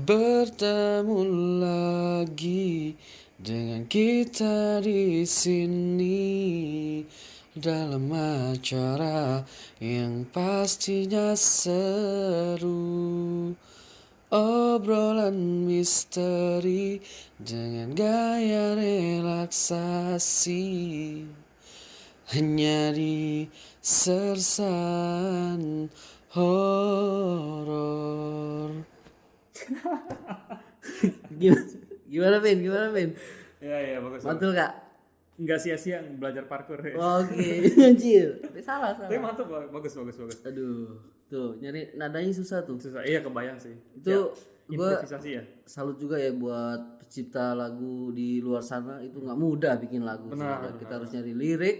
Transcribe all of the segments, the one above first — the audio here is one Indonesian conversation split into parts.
bertemu lagi dengan kita di sini dalam acara yang pastinya seru. Obrolan misteri dengan gaya relaksasi hanya di Sersan Horor. Gimana Vin? Ya bagus. Mantul kak? Nggak sia-sia belajar parkour ya. Oke, anjir. Tapi salah. Tapi mantap, bagus. Aduh, tuh nyari nadanya susah tuh. Susah, iya kebayang sih. Itu Ya, gue improvisasi ya. salut juga ya buat pencipta lagu di luar sana. Itu nggak mudah bikin lagu. Benar. Kita harus nyari lirik,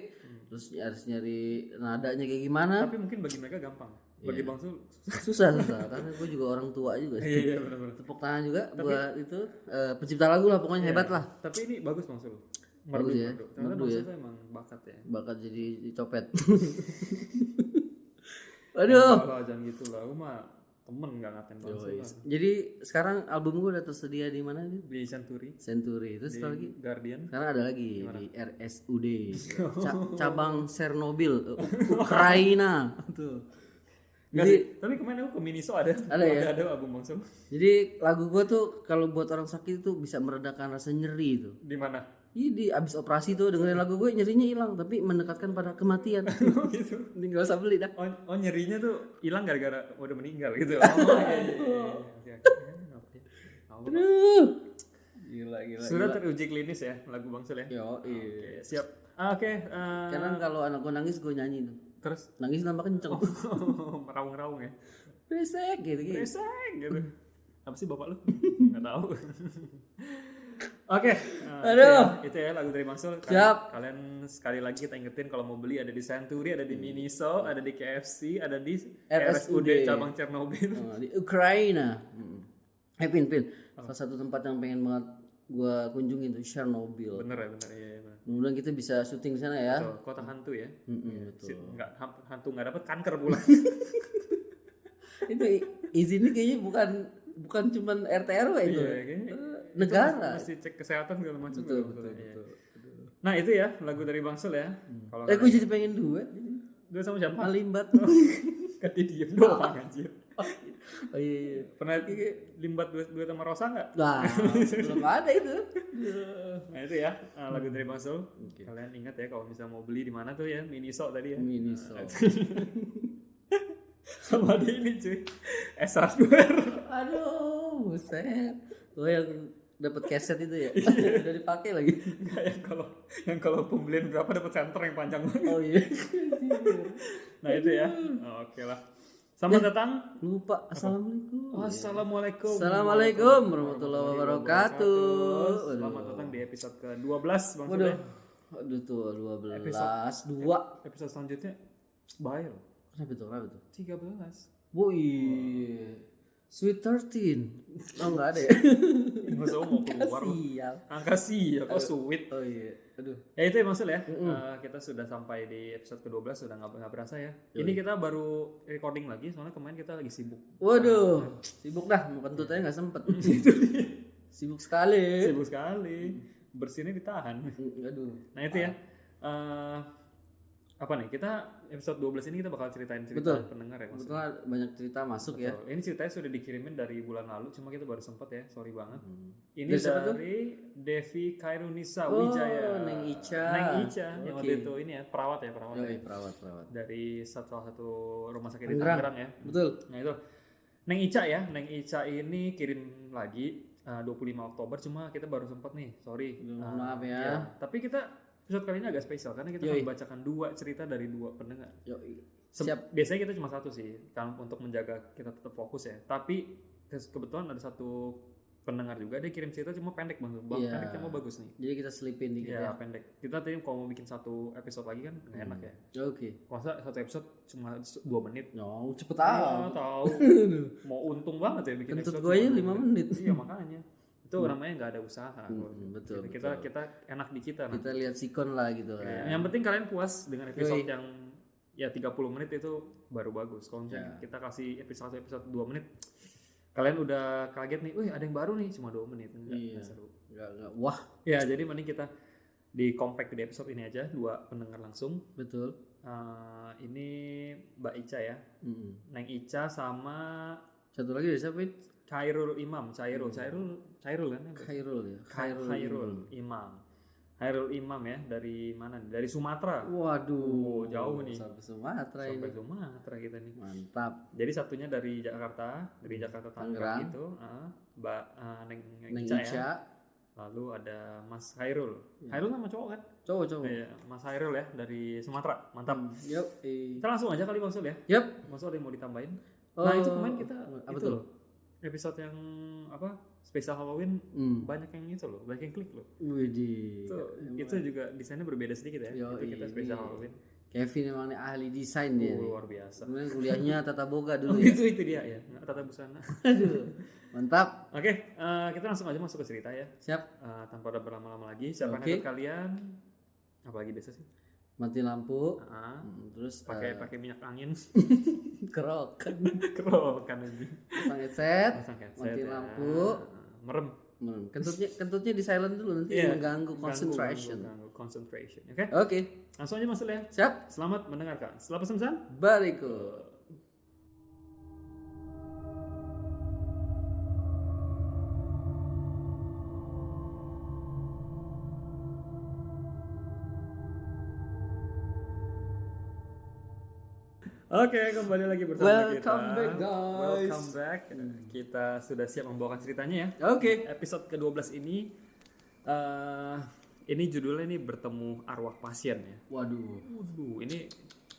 terus harus nyari nadanya kayak gimana. Tapi mungkin bagi mereka gampang. Bagi Bang Sul Susah karena gue juga orang tua juga. iya benar. Tepuk tangan juga buat itu pencipta lagu lah pokoknya hebat lah. Tapi ini bagus Bang Sul. Bagus ya. Ternyata Bang Sul tuh emang bakat ya. Bakat jadi copet. Waduh. Kalau jangan gitu lah, aku mah temen nggak ngatain Bang Sul lah. Jadi sekarang album gue udah tersedia di mana nih? Di Century, Terus di lagi Guardian. sekarang ada lagi di RSUD cabang Chernobyl Ukraina tuh. Tapi kemarin aku ke Miniso ada ya? Ada album Bang Sul. Jadi lagu gue tuh kalau buat orang sakit itu bisa meredakan rasa nyeri itu. Di mana? Di abis operasi tuh dengerin lagu gue nyerinya hilang tapi mendekatkan pada kematian. Gitu. Ini gak usah beli dah. Oh nyerinya tuh hilang gara-gara udah meninggal gitu. Oh iya. Aduh. Gila. Sudah teruji klinis ya lagu Bang Sul ya. Yo, Oke, siap. Oke. Karena kalau anak gue nangis gue nyanyi tuh. Terus Nangis tambah kenceng. meraung-raung ya. Besek gitu. Resek gitu. Apa sih bapak lu? Enggak tahu. Oke. Aduh. Itu ya lagu dari Bang Sul. Siap. Kalian sekali lagi kita ingetin kalau mau beli ada di Century, ada di Miniso, ada di KFC, ada di RSUD cabang Chernobyl. Di Ukraina. Pin. Salah satu tempat yang pengen banget gua kunjungin tuh Chernobyl. Bener ya. Mudah-mudahan kita bisa syuting di sana ya. Betul, kota hantu ya. Betul. Enggak hantu enggak dapat kanker pula. Itu izinnya kayaknya bukan cuman RT RW itu. Iya, kayaknya negara. Mesti cek kesehatan segala macam. Betul. Nah, itu ya lagu dari Bang Sul ya. Kalau Gue jadi pengen duet. Duet sama siapa? Malimbat. Kan dia diem doang anjir. Oh iya. Pernah limbat duet sama Rosa enggak? Nah, belum ada itu. Nah, itu ya lagu dari Bang Sul. Kalian ingat ya kalau misalnya mau beli di mana tuh ya? Miniso tadi ya. Miniso. Sama di ini cuy. S Hardware. Aduh, buset. Tuh yang dapat keset itu ya. Udah dipakai lagi. Enggak yang kalau pembelian berapa dapat center yang panjang banget. Oh iya. Nah, itu ya. Oke lah. Selamat datang. Lupa. Assalamualaikum. Assalamualaikum warahmatullahi wabarakatuh. Selamat datang di episode ke-12 Bang Sul. Aduh tuh 12. Episode selanjutnya bahaya loh. Kenapa tuh? 13. Woi. Sweet 13. Oh enggak ada ya. Masa mau keluar. Angka sial kok sweet. Oh iya. Aduh. Ya itu ya Bang Sul ya. Kita sudah sampai di episode ke-12 sudah nggak berasa ya. Ini kita baru recording lagi soalnya kemarin kita lagi sibuk. Waduh. Sibuk dah, mau kentut aja nggak sempet. Sibuk sekali. Bersihnya ditahan. Aduh. Nah itu ya. Apa nih? Kita episode 12 ini kita bakal ceritain pendengar ya. Betul, banyak cerita masuk ya. Ini ceritanya sudah dikirimin dari bulan lalu, cuma kita baru sempet ya, sorry banget. Ini dari Devi Kairunisa Wijaya. Neng Ica. Yang waktu itu ini ya, perawat ya. Perawat. Dari salah satu rumah sakit di Tangerang ya. Betul. Nah itu Neng Ica ya. Neng Ica ini kirim lagi 25 Oktober, cuma kita baru sempet nih, sorry. Maaf ya. Tapi kita episode kali ini agak spesial karena kita akan membacakan 2 cerita dari 2 pendengar. Siap. Biasanya kita cuma satu sih, kan untuk menjaga kita tetap fokus ya. Tapi kebetulan ada satu pendengar juga dia kirim cerita cuma pendek banget. Pendek cuma bagus nih. Jadi kita selipin dikit ya. Pendek. Kita tadi kalau mau bikin satu episode lagi kan nggak enak ya. Oke. Masa satu episode cuma 2 menit. No, cepet amat. Tahu. Mau untung banget ya bikin episode. Kentut gue aja 5 menit. Iya makanya. Itu namanya nggak ada usaha. Betul. Kita enak di kita. Kita lihat sikon lah gitu kan. Yang penting kalian puas dengan episode yang ya 30 menit itu baru bagus. Kalau misalnya kita kasih episode 2 menit kalian udah kaget nih, wih ada yang baru nih, cuma 2 menit. Iya. Seru. Enggak. Wah, Ya, jadi mending kita di compact di episode ini aja, 2 pendengar langsung. betul. Ini Mbak Ica ya, Mm. Neng Ica sama Satu lagi dari siapa itu? Khairul Imam, Cairul kan? Khairul ya. Khairul Imam. Khairul Imam ya, dari mana nih? Dari Sumatera. Waduh, jauh nih. Sampai Sumatera Sampai ini. Sumatera kita nih. Mantap. Jadi satunya dari Jakarta Tangerang Tangerang. gitu, Mbak Neng Neng Ica ya. Ica. Lalu ada Mas Khairul. Ya. Khairul nama cowok kan? Cowok. Iya, Mas Khairul ya dari Sumatera. Mantap. Yuk. Kita langsung aja kali Bang Sul ya. Yup. Mas Sul ada yang mau ditambahin? Nah, itu kemarin kita apa itu tuh? loh. Episode yang apa? Spesial Halloween banyak yang itu loh, banyak yang klik loh. Widih. Itu juga desainnya berbeda sedikit ya. Yo, itu kita spesial Halloween. Kevin emang nih ahli desain dia. nih. Luar biasa. Kemudian kuliahnya tata boga Oh, dulu ya. itu dia ya. Tata busana. Aduh. Mantap. Oke, kita langsung aja masuk ke cerita ya. Siap. Tanpa ada berlama-lama lagi. Siapa Oke. yang kalian? Apa lagi biasa sih? Mati lampu. Ah, Terus pakai minyak angin. kerokan. Kerokan aja. Pasang headset. Pasang headset Mati ya. lampu. Merem. Kentutnya di silent dulu nanti Iya, mengganggu concentration. Ganggu concentration. Oke. Oke. Langsung aja masuk ya. Siap. Selamat mendengarkan. Setelah pesan-pesan. Berikut. Oke, kembali lagi bersama kita. Welcome back, guys. Welcome back. Kita sudah siap membawakan ceritanya ya. Oke. Episode ke-12 ini judulnya nih bertemu arwah pasien ya. Waduh. Waduh, ini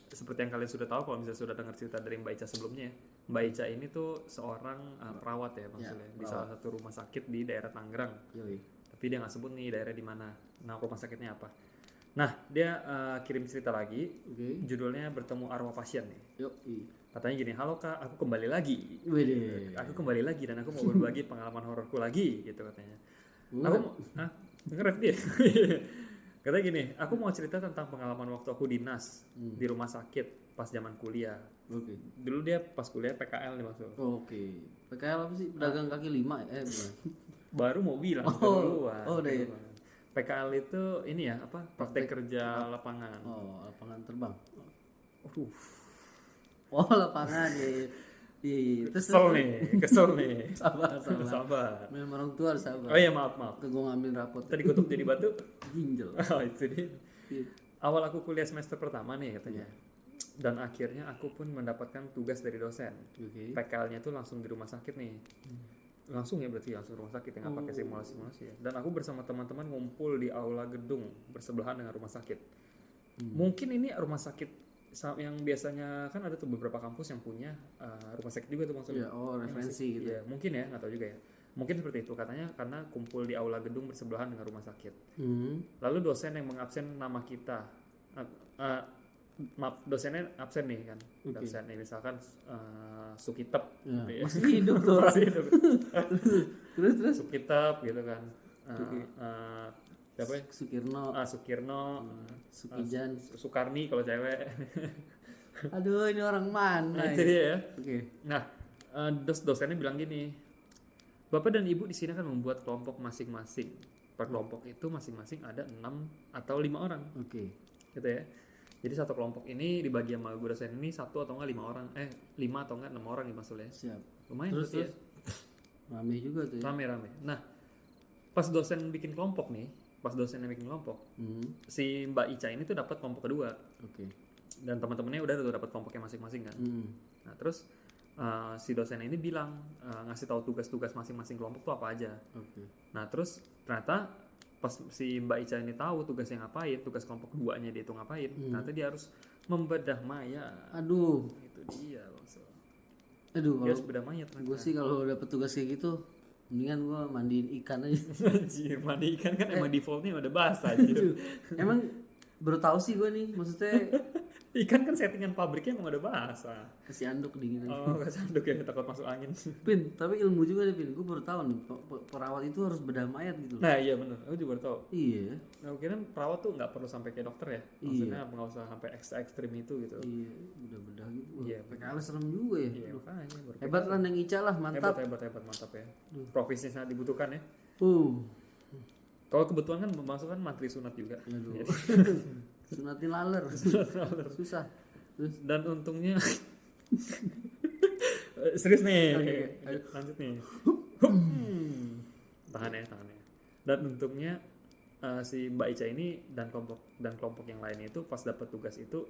seperti yang kalian sudah tahu kalau misalnya sudah dengar cerita dari Mbak Ica sebelumnya ya. Mbak Ica ini tuh seorang perawat ya maksudnya di salah satu rumah sakit di daerah Tangerang. Yoi. Tapi dia nggak sebut nih daerah di mana. Nah, rumah sakitnya apa. Nah, dia kirim cerita lagi. Oke. Judulnya bertemu arwah pasien nih. Yoi. Katanya gini, halo kak, aku kembali lagi. Widih. Aku kembali lagi dan aku mau berbagi pengalaman hororku lagi, gitu katanya. Aku mau, nge-rap dia. Katanya gini, aku mau cerita tentang pengalaman waktu aku dinas di rumah sakit pas zaman kuliah. Oke. Dulu dia pas kuliah PKL nih maksud. Oke. PKL apa sih? Pedagang kaki lima ya? Bukan. Baru mau bilang duluan. udah ya. PKL itu ini ya apa? Praktek kerja lapangan. Oh, lapangan terbang. Aduh, Oh, lapangan ya. Iya. kesel nih. Sabar. Sabar. Memang orang tua harus sabar. Oh iya maaf. Ke gue ngambil rapot. Tadi kutuk jadi batu. Ginjal. Oh itu dia. Iya. Awal aku kuliah semester pertama nih katanya. Dan akhirnya aku pun mendapatkan tugas dari dosen. Oke. PKL-nya tuh langsung di rumah sakit nih. Langsung ya berarti langsung rumah sakit ya nggak pakai simulasi ya. Dan aku bersama teman-teman ngumpul di aula gedung bersebelahan dengan rumah sakit. Mungkin ini rumah sakit yang biasanya kan ada tuh beberapa kampus yang punya rumah sakit juga tuh maksudnya. Iya, oh referensi gitu. Iya, mungkin ya, nggak tahu juga ya. Mungkin seperti itu katanya karena kumpul di aula gedung bersebelahan dengan rumah sakit. Lalu dosen yang mengabsen nama kita, maaf dosennya absen nih kan, absen nih misalkan Sukitep, Ya, gitu ya. masih hidup tuh orang. Masih hidup. Terus. Sukitep gitu kan, siapa ya? Sukirno, Sukirno, Sukijan. Sukarni kalau cewek. Aduh, ini orang mana? Nah, itu dia ya. Oke. Nah, dosennya bilang gini, Bapak dan Ibu di sini akan membuat kelompok masing-masing. Per kelompok itu masing-masing ada 6 atau 5 orang. Oke. Gitu ya. Jadi satu kelompok ini dibagi sama guru dosen ini 1 atau enggak 5 orang. 5 atau enggak 6 orang nih maksudnya. Siap. Lumayan Terus, berarti ya. Rame juga tuh ya. Rame-rame. Nah, pas dosen bikin kelompok nih, si Mbak Ica ini tuh dapat kelompok kedua. Oke. Dan teman-temannya udah tuh dapat kelompoknya masing-masing kan. Nah, terus si dosen ini bilang ngasih tahu tugas-tugas masing-masing kelompok tuh apa aja. Oke. Nah, terus ternyata pas si Mbak Ica ini tahu tugasnya ngapain, tugas kelompok keduanya dia itu ngapain, ternyata dia harus membedah mayat. Aduh. Itu dia langsung. Aduh, Dia kalau harus bedah mayat. gue sih kalau dapet tugas kayak gitu, mendingan gue mandiin ikan aja. Anjir, mandi ikan kan emang defaultnya udah basah anjir. Emang baru tahu sih gue nih, maksudnya Ikan kan settingan pabriknya emang ada bahasa. Kasih anduk dingin. Oh, gak sanduk ya, takut masuk angin. Pin, tapi ilmu juga deh Pin. Gue baru tahu nih perawat itu harus bedah mayat gitu. Nah iya bener, aku juga baru tahu. Iya. Nah, kira perawat tuh nggak perlu sampai kayak dokter ya. Maksudnya nggak usah sampai ekstrim itu gitu. Iya, bedah-bedah gitu. Iya, PKL serem juga ya. Iya makanya baru Hebat lah yang Ica lah, mantap. hebat mantap ya. Profesinya sangat dibutuhkan ya. Kalau kebetulan kan memasuk kan mantri sunat juga. Aduh. Sunatin laler. Susah. Terus Dan untungnya serius nih. Oke. Lanjut nih. Tahan ya. Dan untungnya si Mbak Ica ini dan kelompok yang lainnya itu pas dapat tugas itu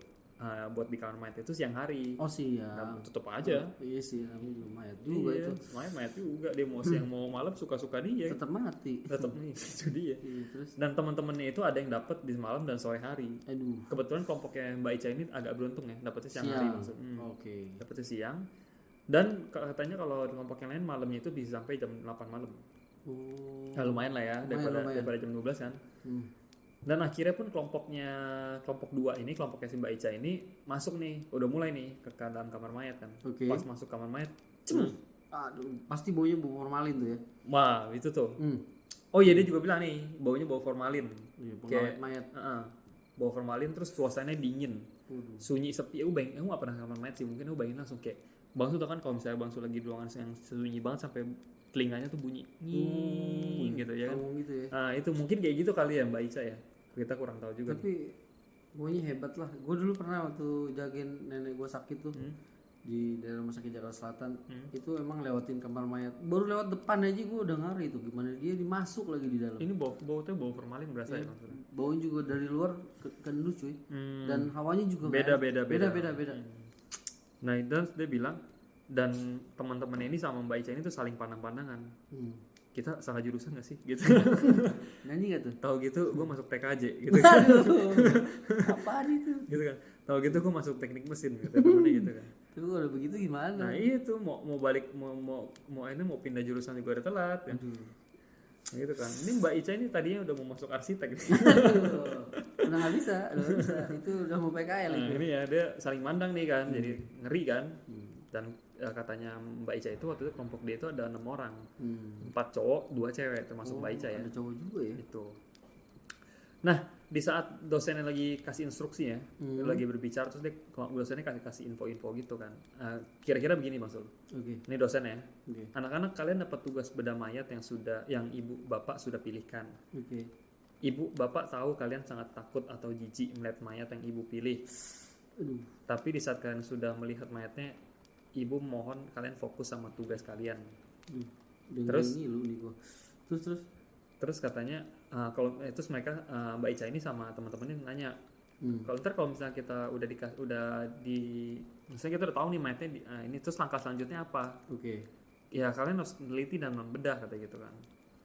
buat di kamar mayat itu siang hari. oh siang. Dan tutup aja. Iya sih, namanya juga mayat juga Iya, itu. mayat juga dia mau siang mau malam suka-suka dia. Tetap mati. Tetap nih itu dia. Iya, terus Dan teman-temannya itu ada yang dapat di malam dan sore hari. aduh. Kebetulan kelompoknya Mbak Ica ini agak beruntung ya, dapetnya siang hari maksud. Oke. Dapetnya siang. Dan katanya kalau di kelompok yang lain malamnya itu bisa sampai jam 8 malam. Oh. Ya lumayan lah ya, daripada jam 12 kan. Dan akhirnya pun kelompok 2 ini, kelompoknya si Mbak Ica ini masuk nih, udah mulai nih ke dalam kamar mayat kan. Oke. Pas masuk kamar mayat, Aduh, pasti baunya bau formalin tuh ya. wah itu tuh. Oh iya dia juga bilang nih, baunya bau formalin. Iya, Kayak mayat. Bau formalin terus suasananya dingin. Waduh. Sunyi sepi. Aku gak pernah kamar mayat sih, mungkin aku bayangin langsung kayak Bang Su tau kan kalau misalnya Bang Su lagi di ruangan yang sunyi banget sampai telinganya tuh bunyi gitu ya kan. Gitu ya. Nah itu mungkin kayak gitu kali ya Mbak Ica ya. Kita kurang tahu juga. Tapi pokoknya hebat lah. Gue dulu pernah waktu jagain nenek gue sakit tuh di daerah rumah sakit Jakarta Selatan. Itu emang lewatin kamar mayat. Baru lewat depan aja gue udah ngeri tuh gimana dia dimasuk lagi di dalam. Ini bau formalin berasa ya maksudnya. Baunya juga dari luar kendus cuy. Dan hawanya juga beda. Nah itu dia bilang dan teman-teman ini sama Mbak Ica ini tuh saling pandang-pandangan. Kita salah jurusan gak sih gitu. Nyanyi gak tuh? Tahu gitu gue masuk TKJ gitu kan. Apaan itu? Gitu kan. Tahu gitu gue masuk teknik mesin gitu temennya gitu kan. Tapi kalau udah begitu gimana? Nah itu mau balik mau pindah jurusan juga udah telat kan. Gitu kan. Ini Mbak Ica ini tadinya udah mau masuk arsitek. Udah nggak bisa. Itu udah mau PKL. Nah, ini ya dia saling mandang nih kan, jadi ngeri kan. Dan katanya Mbak Ica itu waktu itu kelompok dia itu ada 6 orang, 4 cowok, 2 cewek termasuk Mbak Ica ya. Ada cowok juga ya. Itu. Nah di saat dosennya lagi kasih instruksi ya, lagi berbicara terus dosennya kasih info-info gitu kan. Kira-kira begini Mas Sul. Oke. Ini dosennya. Anak-anak kalian dapat tugas bedah mayat yang ibu bapak sudah pilihkan. Oke. Ibu bapak tahu kalian sangat takut atau jijik melihat mayat yang ibu pilih. Aduh. Tapi di saat kalian sudah melihat mayatnya, ibu mohon kalian fokus sama tugas kalian. Terus terus katanya terus mereka Mbak Ica ini sama teman-temannya nanya, kalau misalnya kita misalnya kita udah tahu nih mayatnya ini terus langkah selanjutnya apa? Oke. Ya kalian harus meneliti dan membedah kata gitu kan.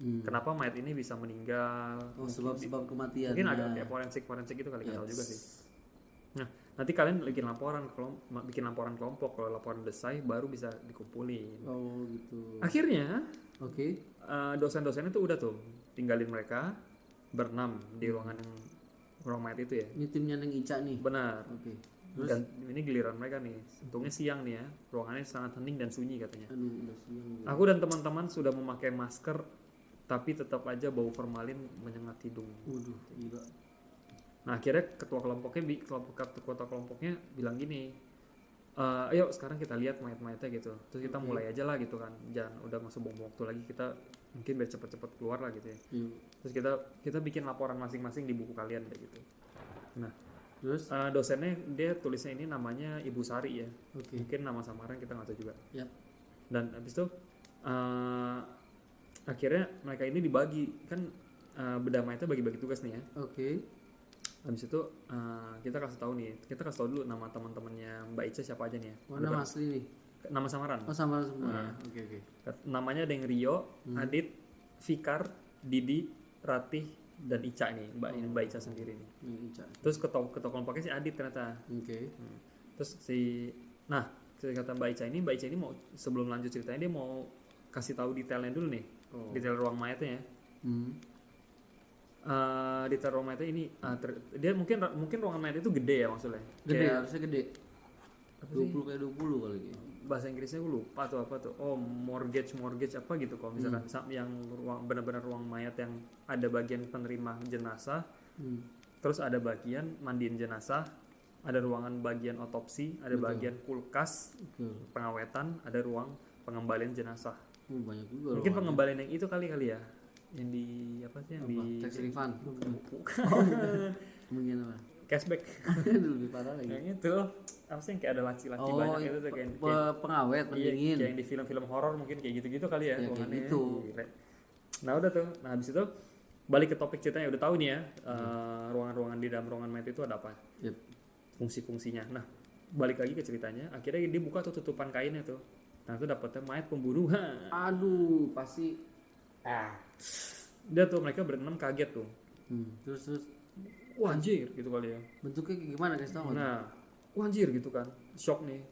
Kenapa mayat ini bisa meninggal? Sebab kematian. Mungkin agak kayak forensik gitu kali, tahu juga sih. Nah, nanti kalian bikin laporan kelompok, kalau laporan selesai baru bisa dikumpulin. Oh gitu. Akhirnya, Oke. Dosen-dosennya tuh udah tuh tinggalin mereka berenam di ruang mayat itu ya. Ini timnya Neng Ica nih. Benar. Oke. Dan ini giliran mereka nih. Untungnya siang nih ya, ruangannya sangat hening dan sunyi katanya. Aduh, udah siang. Aku dan teman-teman sudah memakai masker, tapi tetap aja bau formalin menyengat hidung. Waduh, gila. Nah akhirnya ketua kelompoknya bilang gini, ayo sekarang kita lihat mayat-mayatnya gitu, terus kita mulai aja lah gitu kan, jangan udah nggak usah buang waktu lagi, kita mungkin biar cepet-cepet keluar lah gitu ya. Terus kita bikin laporan masing-masing di buku kalian kayak gitu. Nah terus dosennya dia tulisnya ini namanya Ibu Sari ya, mungkin nama samaran kita nggak tahu juga. Dan habis itu akhirnya mereka ini dibagi kan, bedah mayatnya bagi-bagi tugas nih ya. Habis itu kita kasih tahu dulu nama teman-temannya Mbak Ica siapa aja nih ya. Nama asli nih? Nama samaran. Oh samaran semua. Oke. Namanya ada yang Rio, Adit, Fikar, Didi, Ratih, dan Ica nih. Mbak Ica sendiri nih. Ica. Terus ketua kelompoknya si Adit ternyata. Terus kata Mbak Ica ini mau sebelum lanjut ceritanya dia mau kasih tahu detailnya dulu nih. Detail ruang mayatnya ya. detail ruang mayat ini dia mungkin ruangan mayat itu gede ya maksudnya. Gede, Kayak, harusnya gede. apa sih? 20 kayak 20 kali gitu. Bahasa Inggrisnya gue lupa tuh apa tuh. Oh, mortgage apa gitu kalau misalkan yang ruang benar-benar ruang mayat yang ada bagian penerima jenazah, terus ada bagian mandiin jenazah, ada ruangan bagian otopsi, ada bagian kulkas, pengawetan, ada ruang pengembalian jenazah. Banyak juga. Mungkin pengembalian yang itu kali ya. Yang di apa sih yang di tax refund. bukan. Mungkin apa? Cashback. Lebih parah lagi. Yang itu apa sih yang kayak ada laci-laci banyak itu tuh kayak pengawet pendingin. kayak yang di film-film horor mungkin kayak gitu-gitu kali ya, Ya, kayak ruangannya. gitu. Gila. Nah udah tuh, nah habis itu balik ke topik ceritanya udah tahu nih ya ruangan-ruangan di dalam ruangan mayat itu ada apa, Yep. fungsi-fungsinya. Nah balik lagi ke ceritanya, akhirnya dia buka tuh tutupan kainnya tuh, nah itu dapetnya mayat pembunuhan. Aduh, pasti. Dia tuh mereka berenam kaget tuh, Terus wah anjir gitu kali ya. bentuknya kayak gimana guys, tau nggak? Nah wah anjir gitu kan, shock nih.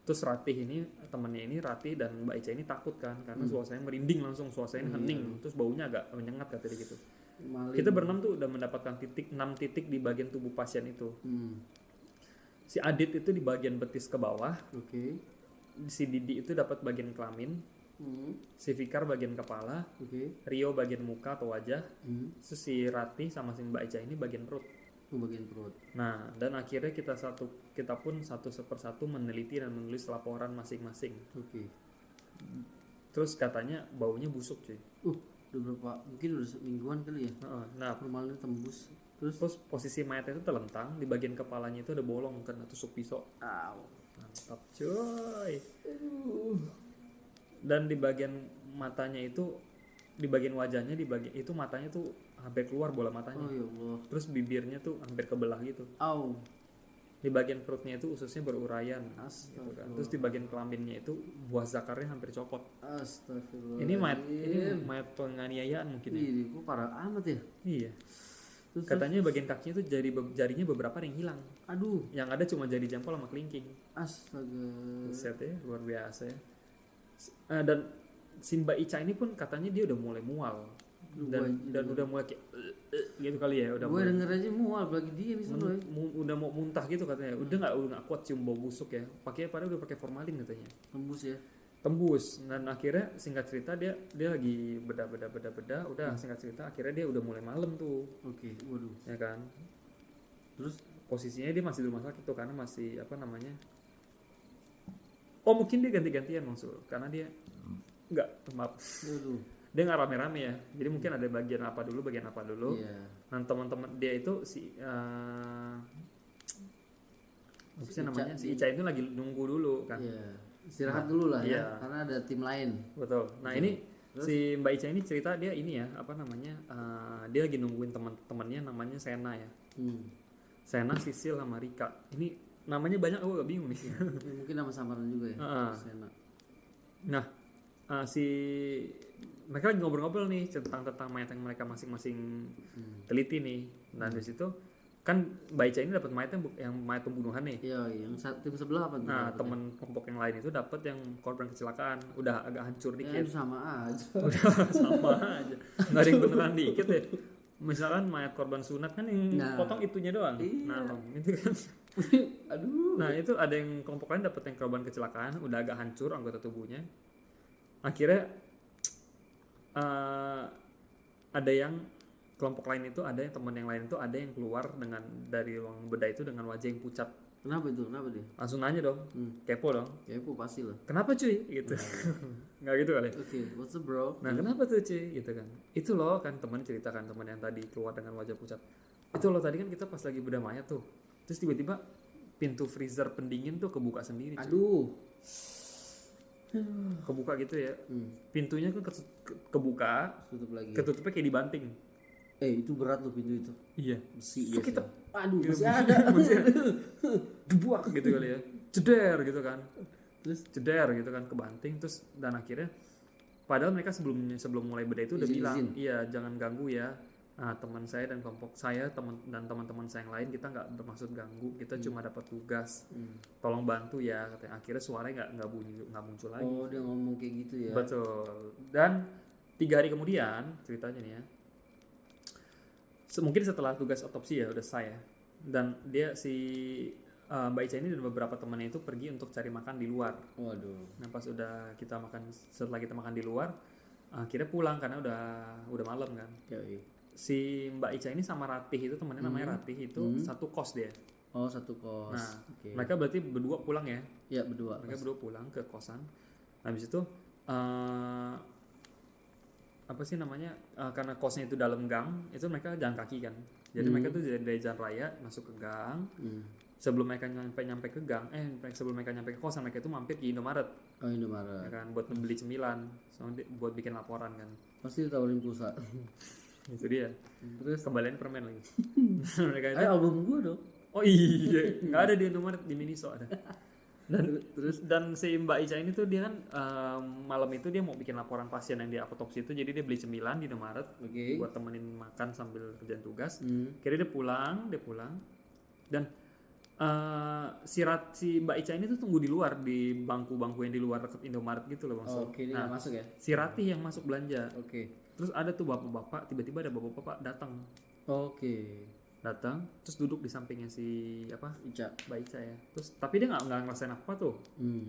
Terus Ratih ini temennya ini Ratih dan Mbak Ica ini takut kan karena suasananya merinding langsung, suasananya hening, terus baunya agak menyengat katanya gitu. Maling. Kita berenam tuh udah mendapatkan 6 titik di bagian tubuh pasien itu. Si Adit itu di bagian betis ke bawah, Oke. si Didi itu dapat bagian kelamin, si Fikar bagian kepala, Oke. Rio bagian muka atau wajah, terus si Ratih sama si Mbak Ica ini bagian perut. Bagian perut. Nah, dan akhirnya kita pun satu persatu meneliti dan menulis laporan masing-masing. Oke. Terus katanya baunya busuk cuy. Udah berapa? Mungkin udah semingguan kali ya. Nah, Formalin tembus. Terus terus posisi mayatnya itu telentang, di bagian kepalanya itu ada bolong kena tusuk pisau. Mantap cuy. Dan di bagian matanya itu, di bagian wajahnya, di bagian itu matanya tuh hampir keluar bola matanya. oh ya Allah. Terus bibirnya tuh hampir kebelah gitu. Au. Di bagian perutnya itu ususnya berurayan. Gitu kan. Astagfirullah. Terus di bagian kelaminnya itu buah zakarnya hampir copot. Astagfirullah. Ini mayat penganiayaan mungkin ya. Ini kok parah amat ya. Iya. Terus, Katanya bagian kakinya tuh jarinya beberapa yang hilang. aduh. Yang ada cuma jari jempol sama kelingking. Astaga. Buset ya, luar biasa ya. Dan si Mbak Ica ini pun katanya dia udah mulai mual. Dan udah mulai kayak gitu kali ya, udah Gue denger aja mual apalagi dia nih soalnya. udah mau muntah gitu katanya. Udah nggak kuat cium bau busuk ya. Padahal udah pakai formalin katanya. Tembus. Dan akhirnya singkat cerita dia lagi beda. Udah singkat cerita akhirnya dia udah mulai malam tuh. Oke, waduh. Ya kan. Terus posisinya dia masih di rumah sakit tuh karena masih apa namanya. Oh mungkin dia ganti-gantian maksud karena dia maaf. Waduh. Dia nggak rame-rame ya, jadi mungkin ada bagian apa dulu. Iya. Nah teman-teman dia itu apa sih namanya, si Ica itu lagi nunggu dulu kan. Iya. Istirahat dulu lah Iya. ya, karena ada tim lain. Betul. Nah ini si Mbak Ica ini cerita dia ini ya apa namanya, dia lagi nungguin teman-temannya namanya Sena ya. Sena, Sisil sama Rika. Ini namanya banyak, aku agak bingung nih. Ya, mungkin nama samaran juga ya. Sena. Nah mereka lagi ngobrol-ngobrol nih tentang mayat yang mereka masing-masing teliti nih. Nah di situ kan Mbak Ica ini dapat mayat yang mayat pembunuhan nih. Iya, yang tim sebelah apa tuh? Nah teman kelompok yang lain itu dapat yang korban kecelakaan, udah agak hancur Ya, dikit. itu sama aja. Udah sama aja, nggak ada yang beneran dikit ya. Misalkan mayat korban sunat kan yang potong itunya doang. Iya. Nah itu kan. Aduh. Nah itu ada yang kelompok lain dapat yang korban kecelakaan, udah agak hancur anggota tubuhnya. Akhirnya ada yang kelompok lain itu, ada yang teman yang lain itu ada yang keluar dari ruang bedah itu dengan wajah yang pucat. Kenapa itu? Kenapa dia? Langsung nanya dong, kepo dong. Kepo pasti lah. Kenapa cuy? Gitu. Nggak gitu kali. Oke, what's up bro? Nah kenapa tuh cuy? Gitu kan. Itu loh kan teman ceritakan, teman yang tadi keluar dengan wajah pucat. Itu loh tadi kan kita pas lagi bedah mayat tuh. Terus tiba-tiba pintu freezer pendingin tuh kebuka sendiri. Cuy. Aduh. Kebuka gitu ya. Pintunya kan kebuka, Tutup lagi. ketutupnya kayak dibanting. Itu berat loh pintu itu. Iya. Besi Terus biasa. kita Aduh, masih ada. Debuak gitu kali ya. Ceder gitu kan. Terus Ceder gitu kan kebanting terus dan akhirnya padahal mereka sebelum mulai bedah itu udah bilang, iya jangan ganggu ya. Nah, teman saya dan kelompok saya dan teman-teman saya yang lain kita nggak bermaksud ganggu, kita cuma dapat tugas. Tolong bantu ya katanya. Akhirnya suaranya nggak muncul lagi. oh, dia ngomong kayak gitu ya. Betul. Dan 3 hari kemudian ceritanya nih ya, mungkin setelah tugas otopsi ya udah selesai ya, dan dia si Mbak Ica ini dan beberapa temannya itu pergi untuk cari makan di luar. Waduh. Nah pas setelah kita makan di luar, akhirnya pulang karena udah malam kan. Yoi. Si Mbak Ica ini sama Ratih itu temannya namanya Ratih itu satu kos dia. Oh, satu kos. Nah Oke. mereka berarti berdua pulang ya. Ya, berdua. Mereka berdua pulang ke kosan. Nah, habis itu apa sih namanya? Karena kosnya itu dalam gang, itu mereka jalan kaki kan. Jadi mereka tuh dari jalan raya masuk ke gang. Sebelum mereka nyampe ke gang, sebelum mereka nyampe ke kosan, mereka itu mampir di Indomaret. Oh, Indomaret. Ya kan, buat beli cemilan, soalnya buat bikin laporan kan. Pasti ditawarin pulsa. Itu dia. Terus Kembalian permen lagi. Mereka itu, album gua dong. oh iya, nggak ada di Indomaret, di Miniso ada. Dan si Mbak Ica ini tuh dia kan malam itu dia mau bikin laporan pasien yang dia autopsi itu, jadi dia beli cemilan di Indomaret buat temenin makan sambil kerjaan tugas. Kira dia pulang dan si Mbak Ica ini tuh tunggu di luar di bangku-bangku yang di luar dekat Indomaret gitu loh Bang. Oke, dia nggak masuk ya. Si Ratih yang masuk belanja. Oke. Terus ada tuh bapak-bapak, tiba-tiba ada bapak-bapak datang. Oke. Datang terus duduk di sampingnya si Ica. Mbak Ica ya. Terus tapi dia nggak ngerasain apa tuh.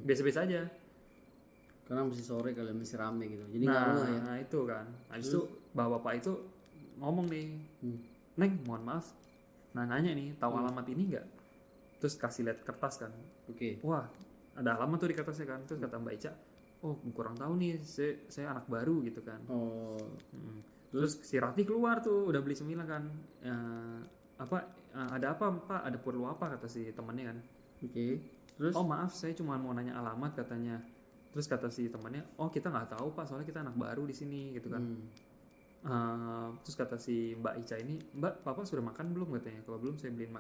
Biasa-biasa aja. Karena masih sore kali, masih rame gitu. Jadi nggak ngeh ya. Nah itu kan. Habis itu bapak-bapak itu ngomong nih, Neng, mohon maaf. Nah nanya nih, tahu alamat ini nggak? Terus kasih lihat kertas kan. Oke. Wah, ada alamat tuh di kertasnya kan. Terus kata Mbak Ica, oh kurang tahu nih, saya anak baru gitu kan. Oh. Terus si Ratih keluar tuh, udah beli cemilan kan. Ada apa Pak? Ada perlu apa kata si temannya kan. Oke. Terus? Oh maaf, saya cuma mau nanya alamat katanya. Terus kata si temannya, oh kita nggak tahu Pak, soalnya kita anak baru di sini gitu kan. Terus kata si Mbak Ica ini, Mbak, Bapak sudah makan belum katanya? Kalau belum saya beli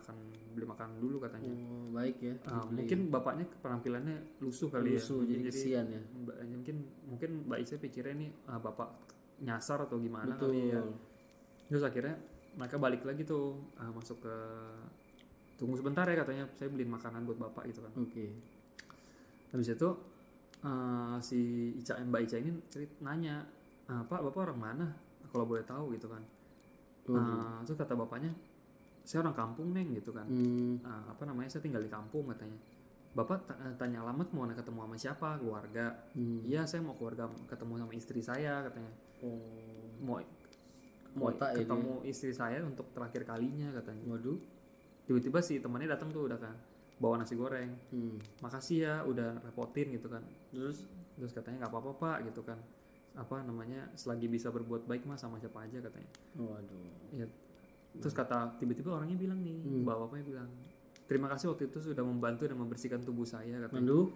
makan dulu katanya. Oh, baik ya. Mungkin bapaknya penampilannya lusuh kali lusuh, ya. jadi kesian ya. Mungkin Mbak Ica pikirnya nih bapak nyasar atau gimana Betul. kali ya. Terus akhirnya mereka balik lagi tuh masuk ke, tunggu sebentar ya katanya, saya beliin makanan buat bapak gitu kan. Oke. Habis itu si Mbak Ica ini nanya, Pak bapak orang mana? Kalau boleh tahu gitu kan. Terus kata bapaknya, saya orang kampung Neng gitu kan. Saya tinggal di kampung katanya. Bapak tanya alamat mau ketemu sama siapa? Keluarga. Iya saya mau keluarga, ketemu sama istri saya katanya. Mau ketemu istri saya untuk terakhir kalinya katanya. Waduh. Tiba-tiba si temannya datang tuh udah kan, bawa nasi goreng. Makasih ya udah repotin gitu kan. Terus katanya nggak apa-apa Pak gitu kan. Selagi bisa berbuat baik mah sama siapa aja katanya. Waduh. Ya. Terus tiba-tiba orangnya bilang nih, bapaknya bilang, terima kasih waktu itu sudah membantu dan membersihkan tubuh saya katanya. Aduh.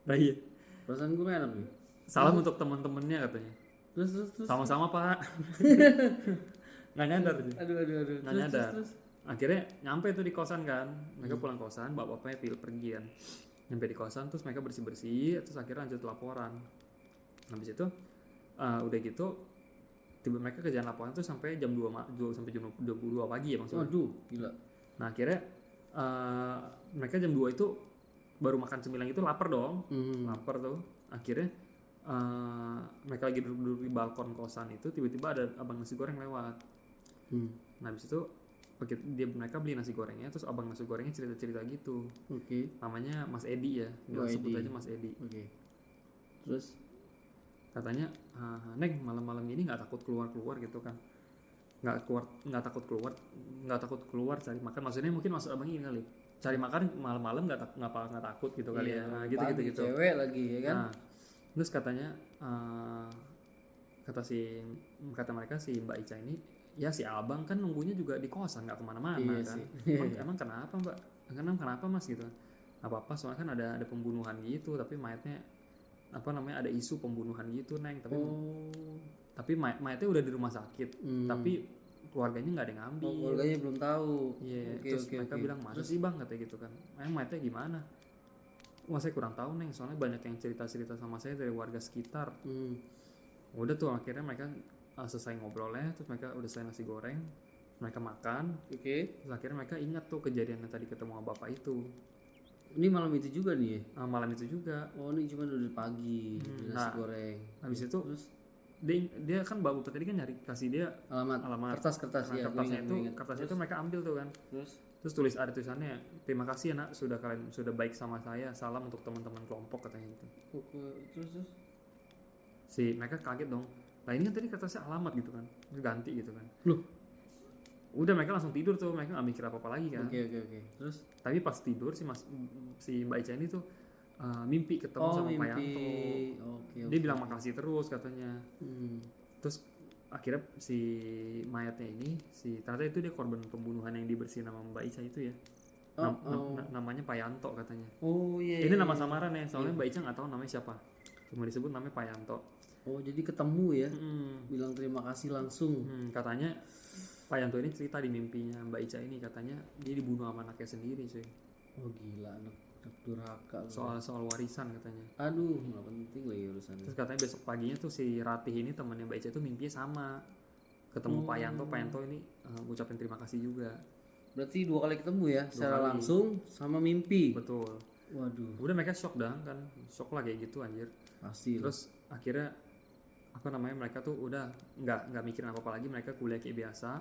Nah iya. Perasaan gue enak nih. Salam untuk teman-temannya katanya. Terus. Sama-sama Pak. Nggak nyadar sih. Aduh. Nggak nyadar. Akhirnya nyampe tuh di kosan kan. Mereka pulang kosan, bapaknya pergi kan. Nyampe di kosan terus mereka bersih-bersih, terus akhirnya lanjut laporan. Habis itu udah gitu mereka kerjaan laporan tuh sampai jam 2 sampai jam 22 pagi ya maksudnya. Waduh, gila. Nah akhirnya mereka jam 2 itu baru makan cemilan itu lapar dong. Lapar tuh. Akhirnya mereka lagi duduk di balkon kosan itu, tiba-tiba ada abang nasi goreng lewat. Nah habis itu mereka beli nasi gorengnya, terus abang nasi gorengnya cerita-cerita gitu. Oke. Namanya Mas Edi ya, sebut aja Mas Edi. Oke. Terus katanya, Neng malam-malam ini nggak takut keluar gitu kan? Nggak takut keluar cari makan. Maksudnya mungkin maksud abang ini kali, cari makan malam-malam nggak takut gitu kali ya. Nah, gitu. Cewek lagi ya kan? Nah, terus katanya kata mereka si Mbak Ica ini, ya si abang kan nunggunya juga di kosan nggak kemana-mana kan. Emang kenapa Mbak? Kenapa Mas gitu? Apa-apa soalnya kan ada pembunuhan gitu, tapi mayatnya ada isu pembunuhan gitu Neng. Tapi mayatnya udah di rumah sakit, tapi keluarganya nggak ada yang ngambil. Keluarganya belum tahu. Terus mereka bilang masa sih Bang katanya gitu kan. Mayatnya gimana? Wah saya kurang tahu Neng, soalnya banyak yang cerita sama saya dari warga sekitar. Udah tuh akhirnya mereka selesai ngobrolnya, terus mereka udah selesai nasi goreng, mereka makan. Terus akhirnya mereka ingat tuh kejadian yang tadi ketemu sama bapak itu. Ini malam itu juga nih ya? Malam itu juga. Oh ini cuma udah pagi, nasi goreng. Habis itu dia kan Mbak Bupet tadi kan nyari kasih dia alamat. Kertas Nah, ya. kertasnya itu mereka ambil tuh kan. Terus tulis ada tulisannya, terima kasih ya nak kalian sudah baik sama saya, salam untuk teman-teman kelompok katanya gitu. Terus. Si mereka kaget dong. Lah ini kan tadi kertasnya alamat gitu kan, ganti gitu kan. Loh. Udah mereka langsung tidur tuh, mereka nggak mikir apa-apa lagi kan. Oke. Terus? Tapi pas tidur si Mbak Ica ini tuh mimpi ketemu sama Pak Yanto. Dia bilang makasih terus katanya. Terus akhirnya si mayatnya ini ternyata itu dia korban pembunuhan yang dibersihin sama Mbak Ica itu ya. Namanya Pak Yanto katanya. Ini nama samaran ya, soalnya Mbak Ica nggak tahu namanya siapa. Cuma disebut namanya Pak Yanto. Jadi ketemu ya. Bilang terima kasih langsung. Katanya Pak Yanto ini cerita di mimpinya Mbak Ica ini, katanya dia dibunuh sama anaknya sendiri sih. Gila, anak durhaka. Soal warisan katanya. Aduh, nggak penting lagi urusannya. Terus katanya besok paginya tuh si Ratih ini temannya Mbak Ica tuh mimpinya sama, ketemu Pak Yanto ini ngucapin terima kasih juga. Berarti 2 kali ketemu ya, secara langsung sama mimpi. Betul. Waduh. Udah mereka shock dah kan, shock lah kayak gitu anjir. Pasti. Terus akhirnya mereka tuh udah nggak mikirin apa lagi, mereka kuliah kayak biasa.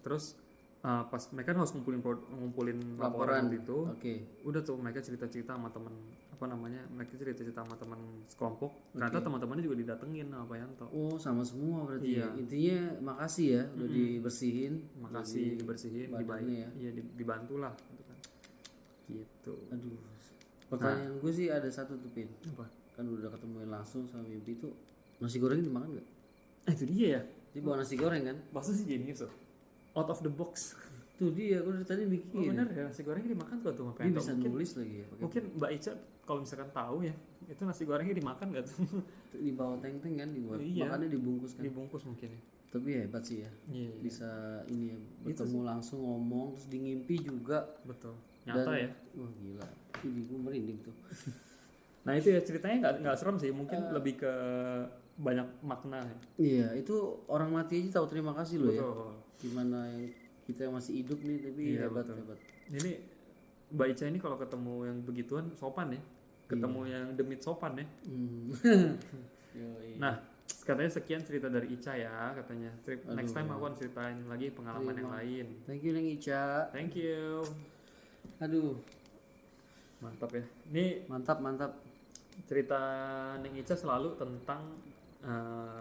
Terus pas mereka harus ngumpulin laporan gitu. Udah tuh mereka cerita-cerita sama teman sama teman sekelompok. Ternyata teman-temannya juga didatengin sama Pak Yanto. Sama semua berarti. Iya. Intinya makasih ya udah dibersihin. Makasih dibersihin, dibantu lah gitu kan. Gitu. Aduh. Pertanyaan gue sih ada satu tuh, Pin. Apa? Kan udah ketemuin langsung sama mimpi itu, nasi goreng dimakan nggak? Itu dia ya. Dia bawa nasi goreng kan? Maksudnya sih genius loh. Out of the box. Tuh dia, aku dari tadi mikir. Bener ya, nasi gorengnya dimakan tuh sama Pak Yanto. Dia bisa nulis lagi ya. Mungkin Mbak Ica kalau misalkan tahu ya, itu nasi gorengnya dimakan nggak tuh? Dibawa teng-teng kan, dibuat. Makannya dibungkus kan? Dibungkus mungkin ya. Tapi hebat sih ya. Bisa ini ya, bertemu langsung ngomong, terus di ngimpi juga. Betul. Nyata ya. Wah gila. Ini gue merinding tuh. Nah itu ya ceritanya nggak serem sih, mungkin lebih ke banyak makna. Iya, itu orang mati aja tahu terima kasih loh ya. Gimana yang kita yang masih hidup nih, tapi hebat. Ini Mbak Ica ini kalau ketemu yang begituan sopan ya, ketemu yang demit sopan ya. Nah katanya sekian cerita dari Ica ya katanya. Next time aku akan ceritain lagi pengalaman yang lain. Thank you Neng Ica. Thank you. Aduh, mantap ya. Ini mantap. Cerita Neng Ica selalu tentang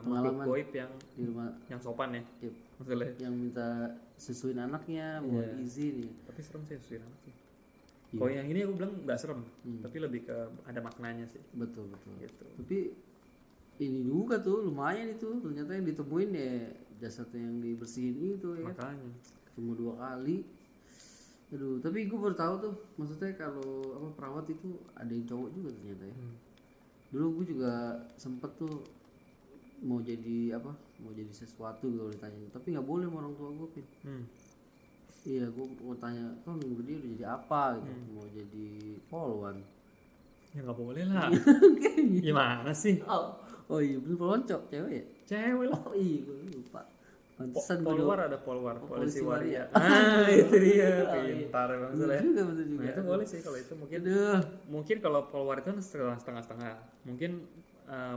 makhluk goib yang di rumah, yang sopan ya. Yep. Maksudnya yang minta susuin anaknya, mau izin ya. Tapi serem sih susuin anak sih. Kalau yang ini aku bilang nggak serem, tapi lebih ke ada maknanya sih. Betul. Gitu. Tapi ini juga tuh lumayan itu, ternyata yang ditemuin ya jasadnya yang dibersihin itu ya. Makanya. Ketemu 2 kali. Aduh, tapi gue baru tahu tuh, maksudnya kalau perawat itu ada yang cowok juga ternyata ya. Dulu gue juga sempet tuh mau jadi sesuatu kalau ditanya, tapi nggak boleh sama orang tua gue, Pin. Iya, gue mau tanya, dia udah jadi apa gitu, mau jadi polwan. Ya nggak boleh lah. Gimana sih? Oh iya, bener polwan cewek ya? Cewek lah. Oh iya, gue lupa. Polwar ada polwar, polisi waria. Itu dia, pintar maksudnya. Betul juga. Nah, itu boleh sih kalau itu mungkin kalau polwar itu setengah-setengah. Mungkin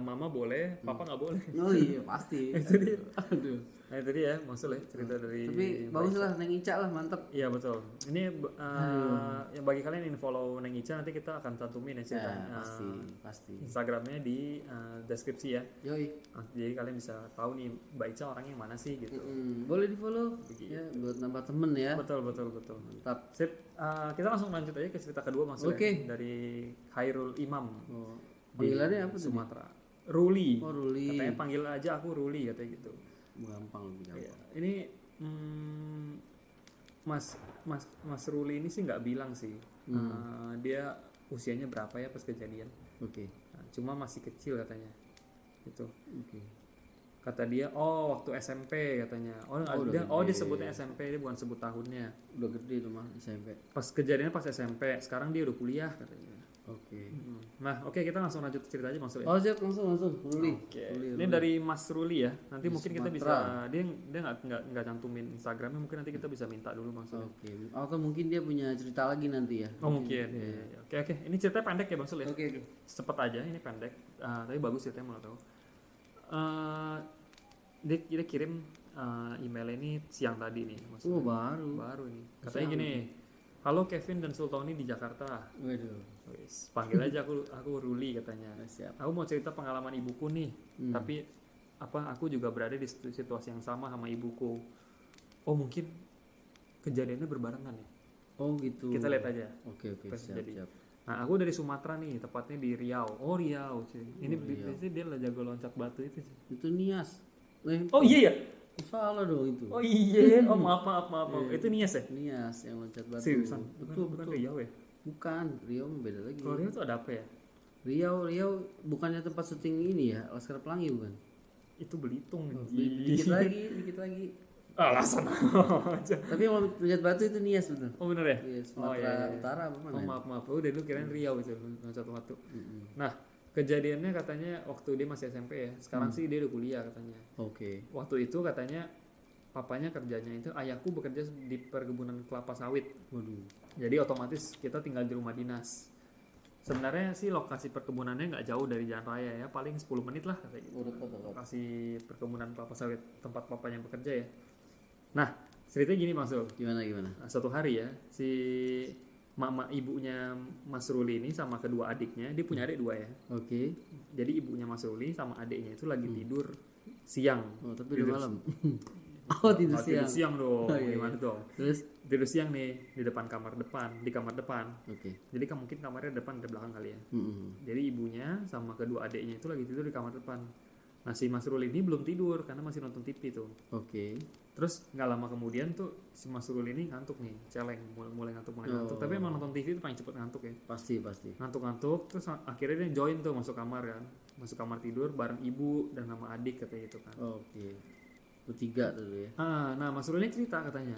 mama boleh, papa nggak boleh. Oh iya pasti. Itu dia. Aduh. Nah itu dia maksudnya cerita dari. Tapi bagus lah Neng Ica lah, mantap. Iya betul. Ini yang bagi kalian yang follow Neng Ica nanti kita akan cantumin ya ceritanya. Pasti. Instagramnya di deskripsi ya. Yoi. Jadi kalian bisa tahu nih Mbak Ica orangnya mana sih gitu. Boleh di follow ya buat nambah temen ya. Betul. Mantap. Sip. Kita langsung lanjut aja ke cerita kedua maksudnya. Dari Khairul Imam. Panggilannya apa tuh? Sumatera. Ruli. Ruli. Katanya panggil aja aku Ruli katanya gitu. Gampang lebih gampang. Ya, ini Mas Ruli ini sih nggak bilang sih. Dia usianya berapa ya pas kejadian. Nah, cuma masih kecil katanya. Gitu. Kata dia, waktu SMP katanya. Dia sebutnya SMP, dia bukan sebut tahunnya. Udah gede tuh mah SMP. Pas kejadiannya pas SMP, sekarang dia udah kuliah katanya. Nah, kita langsung lanjut cerita aja maksudnya. Siap, langsung Ruli. Ini dari Mas Ruli ya. Nanti mungkin kita bisa dia nggak cantumin Instagramnya, mungkin nanti kita bisa minta dulu maksudnya. Atau mungkin dia punya cerita lagi nanti ya. Mungkin. Oke. Ini ceritanya pendek ya Bang Sul ya. Oke. Cepet aja, ini pendek. Tapi bagus ceritanya mau tahu. Eh, dia kirim email ini siang tadi nih maksudnya. Baru nih. Katanya gini, halo Kevin dan Sultoni di Jakarta. Waduh. Wis, panggil aja aku Ruli katanya. Siap. Aku mau cerita pengalaman ibuku nih, tapi aku juga berada di situasi yang sama ibuku. Oh mungkin kejadiannya berbarengan ya. Oh gitu. Kita lihat aja. Oke, siap. Nah aku dari Sumatera nih, tepatnya di Riau. Oh Riau cuy. Ini biasanya dia lah jago loncat batu itu cuy. Itu Nias. Oh iya ya. Salah dong itu. Oh iya. Oh maaf. Itu Nias ya? Nias yang loncat batu. Seriusan? Betul. Bukan Riau ya? Bukan, Riau beda lagi. Kalau Riau tuh ada apa ya? Riau bukannya tempat syuting ini ya, Laskar Pelangi bukan? Itu Belitung. Dikit lagi. Alasan aja. Tapi yang loncat batu itu Nias betul. Oh bener ya? Iya, Sumatera Utara apa mana? Oh maaf. Udah dulu kirain Riau itu loncat batu. Nah kejadiannya katanya waktu dia masih SMP ya. Sekarang sih dia udah kuliah katanya. Oke. Waktu itu katanya papanya kerjanya itu, ayahku bekerja di perkebunan kelapa sawit. Waduh. Jadi otomatis kita tinggal di rumah dinas. Sebenarnya sih lokasi perkebunannya nggak jauh dari jalan raya ya, paling 10 menit lah katanya. Lokasi perkebunan kelapa sawit tempat papanya bekerja ya. Nah ceritanya gini Mas Sul. Gimana? Nah, suatu hari ya si mama ibunya Mas Ruli ini sama kedua adiknya, dia punya adik 2 ya. Oke. Jadi ibunya Mas Ruli sama adiknya itu lagi tidur siang. Oh tapi udah malam. Oh tidur siang. Tidur siang dong. Oh, iya. Gimana dong? Terus? Tidur siang nih di kamar depan. Oke. Jadi kan mungkin kamarnya depan ada belakang kali ya. Jadi ibunya sama kedua adiknya itu lagi tidur di kamar depan. Nah si Mas Ruli ini belum tidur karena masih nonton TV tuh. Oke. Terus nggak lama kemudian tuh si Mas Ruli ini ngantuk nih, celeng, mulai ngantuk. Tapi emang nonton TV itu paling cepet ngantuk ya. Pasti. Ngantuk, terus akhirnya dia join tuh masuk kamar kan. Masuk kamar tidur bareng ibu dan nama adik katanya gitu kan. Oke. Bertiga tuh ya. Nah Mas Ruli ini cerita katanya.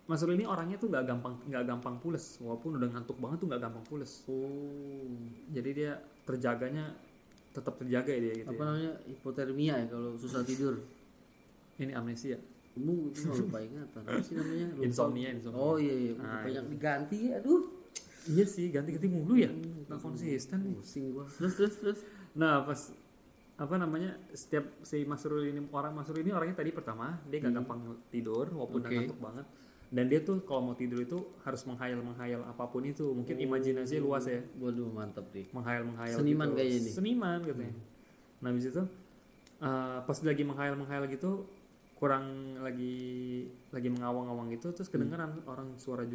Mas Ruli ini orangnya tuh nggak gampang pules, walaupun udah ngantuk banget tuh nggak gampang pules. Oh. Jadi dia tetap terjaga ya dia gitu. Apa namanya? Hipotermia ya kalau susah tidur. Ini amnesia. Kamu itu lupa ingatan. Apa sih namanya? Lupa. Insomnia. Oh iya. Banyak diganti ya. Aduh. Iya sih, ganti-ganti mulu ya. Nggak konsisten nih. Pusing gua. Terus. Nah, pas apa namanya? Setiap si Mas Ruli ini orangnya tadi pertama, dia nggak gampang tidur walaupun udah ngantuk banget. Dan dia tuh kalau mau tidur itu harus menghayal apapun itu. Mungkin imajinasinya luas ya. Waduh, mantap nih. Menghayal Seniman gitu. kayaknya ini. Seniman katanya. Nah, habis itu pas lagi menghayal gitu kurang lagi mengawang-awang gitu terus kedengeran suara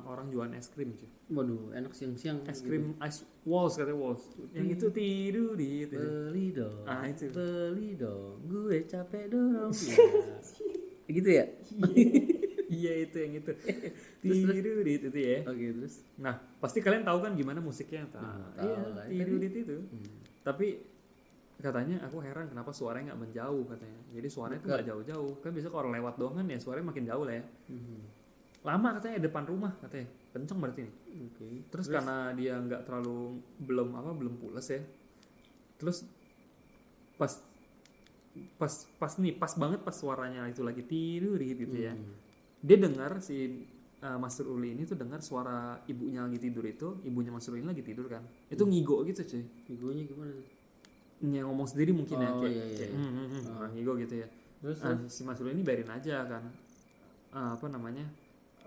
orang jualan es krim cuy. Waduh, enak siang-siang. Es krim ice walls katanya walls. Yang itu tidur di itu. Beli dong. Itu. Beli dong. Gue capek dong. Ya. Gitu ya? Iya itu yang itu. Tidur di itu ya. Oke, terus. Nah, pasti kalian tahu kan gimana musiknya. Tahu lah. Tidur di itu. Tapi katanya aku heran kenapa suaranya nggak menjauh katanya. Jadi suaranya tuh nggak jauh-jauh. Kan bisa kalau lewat doang kan ya suaranya makin jauh lah ya. Lama katanya depan rumah katanya. Kenceng berarti nih. Oke. Terus karena dia nggak terlalu belum pules ya. Terus pas banget pas suaranya itu lagi tidur gitu ya. Dia dengar si Mas Ruli ini tuh dengar suara ibunya lagi tidur itu, ibunya Mas Ruli lagi tidur kan. Itu ngigo gitu cuy. Ngigonya gimana tuh? Ngomong sendiri mungkin ya kayak ngigo gitu ya. Terus si Mas Ruli ini biarin aja kan. Apa namanya?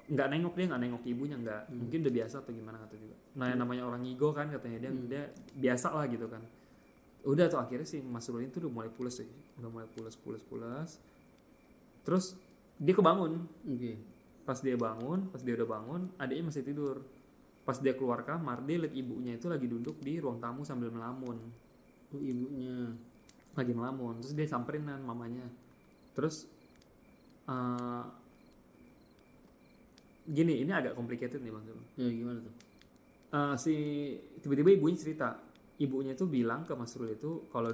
Nggak nengok ibunya nggak. Mungkin udah biasa atau gimana kata juga. Nah yang namanya orang ngigo kan katanya dia biasa lah gitu kan. Udah tuh akhirnya si Mas Ruli itu udah mulai pules sih. Udah mulai pules. Terus dia kebangun. Pas dia udah bangun, adiknya masih tidur. Pas dia keluar kamar, dia lihat ibunya itu lagi duduk di ruang tamu sambil melamun. Oh, ibunya lagi melamun. Terus dia samperin kan mamanya. Terus gini, ini agak complicated nih Bang. Ya gimana tuh? Si tiba-tiba ibunya cerita. Ibunya itu bilang ke Mas Ruli itu kalau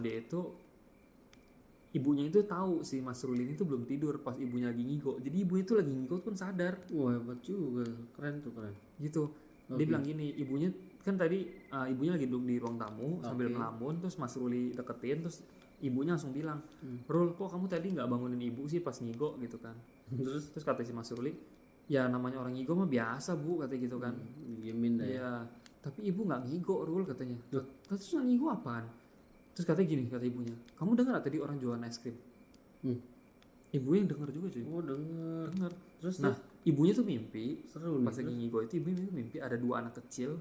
ibunya itu tahu si Mas Ruli ini tuh belum tidur pas ibunya lagi ngigo. Jadi ibunya itu lagi ngigo pun sadar. Wah, hebat juga. Keren. Gitu. Dia bilang gini, ibunya kan tadi ibunya lagi duduk di ruang tamu sambil melamun, terus Mas Ruli deketin, terus ibunya langsung bilang, "Rul, kok kamu tadi nggak bangunin ibu sih pas ngigo?" gitu kan. Terus kata si Mas Ruli, "Ya namanya orang ngigo mah biasa, Bu," katanya gitu kan. Diemin dah. Iya, tapi ibu nggak ngigo, Rul katanya. Terus nggak ngigo apaan? Terus katanya gini, kata ibunya, kamu dengar tadi orang jualan es krim? Ibunya yang dengar juga cuy. Oh denger. Dengar. Terus Nah ibunya tuh mimpi seru pas lagi ngigo itu, ibunya mimpi ada 2 anak kecil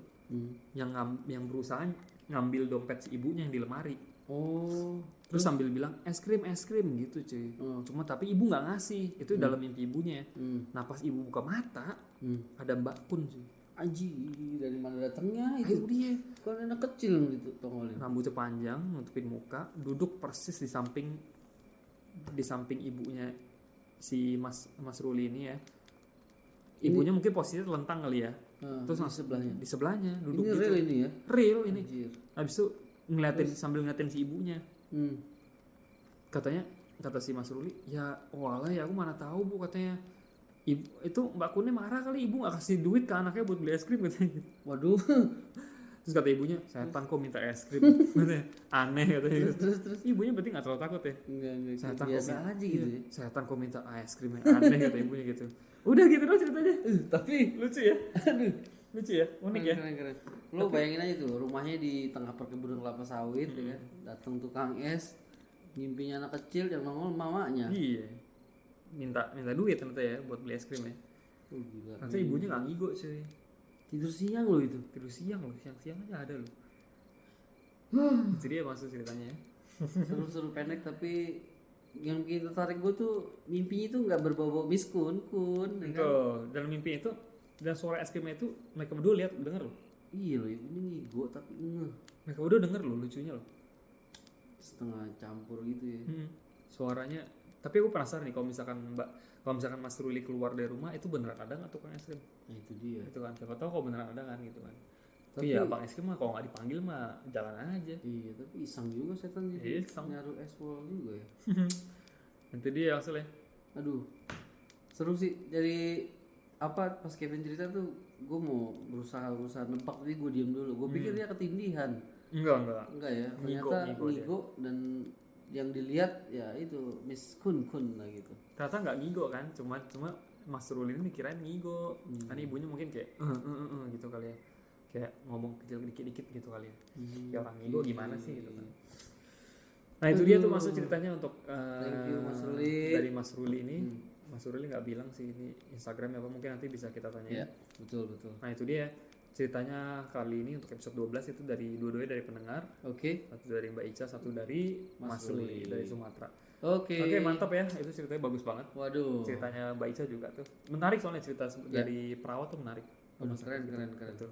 yang berusaha ngambil dompet si ibunya yang di lemari. Oh. Terus sambil bilang es krim gitu cuy. Cuma tapi ibu nggak ngasih, itu dalam mimpi ibunya. Nah pas ibu buka mata ada Mbak Kun cuy. Anjir, dari mana datangnya Itu itu? dia. Kan anak kecil gitu tongolin. Rambutnya panjang, nutupin muka, duduk persis di samping ibunya si Mas Ruli ini ya. Ibunya mungkin posisinya telentang kali ya. Terus di sebelahnya duduk Ini gitu. real ini ya? Real ini. Anjir. Habis itu sambil ngeliatin si ibunya. Kata si Mas Ruli, ya walah ya aku mana tahu Bu, katanya. Ibu itu Mbak Kunnya marah kali ibu nggak kasih duit ke anaknya buat beli es krim katanya. Waduh. Terus kata ibunya, setan kok minta es krim. Katanya, aneh katanya. Terus. Ibunya berarti nggak terlalu takut ya. Enggak Setan biasa kok aja gitu ya. Setan kok minta es krim yang aneh kata ibunya gitu. Udah gitu doang ceritanya. Tapi Lucu ya. Lucu ya, unik ya. keren. Lo bayangin aja tuh, rumahnya di tengah perkebunan kelapa sawit ya kan. Datang tukang es, ngimpinya anak kecil yang nongol mamanya. Iya. Minta duit ternyata ya buat beli es krim ya. Oh gila. Ternyata ibunya nggak ngigo cuy. Tidur siang lo itu. Tidur siang loh, siang aja ada loh. Itu dia maksud ceritanya ya. Seru-seru pendek tapi yang bikin tertarik gue tuh mimpinya tuh nggak berbau-bau miskun ya kan? Tuh, dalam mimpi itu dan suara es krimnya itu mereka berdua lihat denger loh. Iya loh, ibunya ngigo tapi Mereka berdua denger loh, lucunya loh. setengah campur gitu ya. Suaranya. Tapi aku penasaran nih kalau misalkan Mas Ruli keluar dari rumah itu beneran ada nggak tukang es krim? Nah itu dia. Itu kan, siapa tahu kalau beneran ada kan gitu kan. Tapi Tapi ya bang es krim mah kalau nggak dipanggil mah jalan aja. iya tapi iseng juga setan gitu. Iya, iseng. Nyaruh es ball juga ya. Itu dia maksudnya. Aduh, seru sih. Dari apa pas Kevin cerita tuh, gue mau berusaha nebak tapi gue diem dulu. Gue pikir dia ketindihan. Enggak. Enggak ya, Ngigo ternyata dia. ngigo dan yang dilihat ya itu Miss Kun lah gitu. Ternyata nggak ngigo kan, cuma Mas Ruli ini kirain ngigo. Kan ibunya mungkin kayak gitu kali ya. Kayak ngomong kecil dikit-dikit gitu kali ya. Kayak orang ngigo gimana sih gitu kan. Nah itu dia tuh maksud ceritanya untuk Thank you, Mas Ruli. dari Mas Ruli ini. Mas Ruli nggak bilang sih ini Instagramnya apa, mungkin nanti bisa kita tanya. Ya, betul. Nah itu dia ceritanya kali ini untuk episode 12 itu dari dua-duanya dari pendengar. Oke. Satu dari Mbak Ica, satu dari Mas Ruli dari Sumatera. Oke, Mantap ya, itu ceritanya bagus banget. Waduh. Ceritanya Mbak Ica juga tuh menarik, soalnya cerita dari perawat tuh menarik. Waduh, keren. Betul.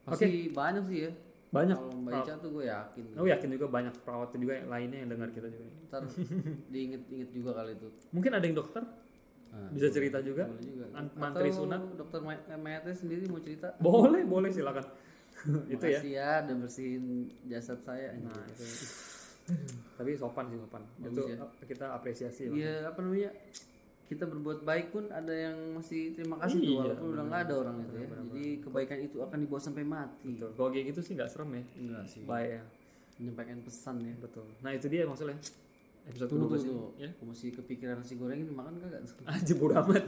Masih banyak sih ya. Banyak. Kalau Mbak Ica tuh gue yakin. Aku yakin juga banyak perawat juga yang lainnya yang dengar kita juga. Ntar diinget juga kali itu. Mungkin ada yang dokter Nah, bisa cerita juga. boleh juga. Mantri Atau sunat. Dokter Mayatnya sendiri mau cerita? Boleh silakan. Itu ya. Makasih ya udah bersihin jasad saya. Nah, itu. Tapi sopan. Bagus Itu ya. kita apresiasi. Iya, apa namanya? Kita berbuat baik pun ada yang masih terima kasih tuh, Iya, walaupun udah nggak ada orang itu ya. Jadi kebaikan itu akan dibawa sampai mati. Betul. Kalau kayak gitu sih nggak serem ya. Enggak sih. Baik ya. Menyampaikan pesan ya. Betul. Nah itu dia maksudnya. Episode Tunggu 12 ini. tuh. Ya. Aku masih kepikiran nasi goreng ini makan kagak? Anjir bodo amat.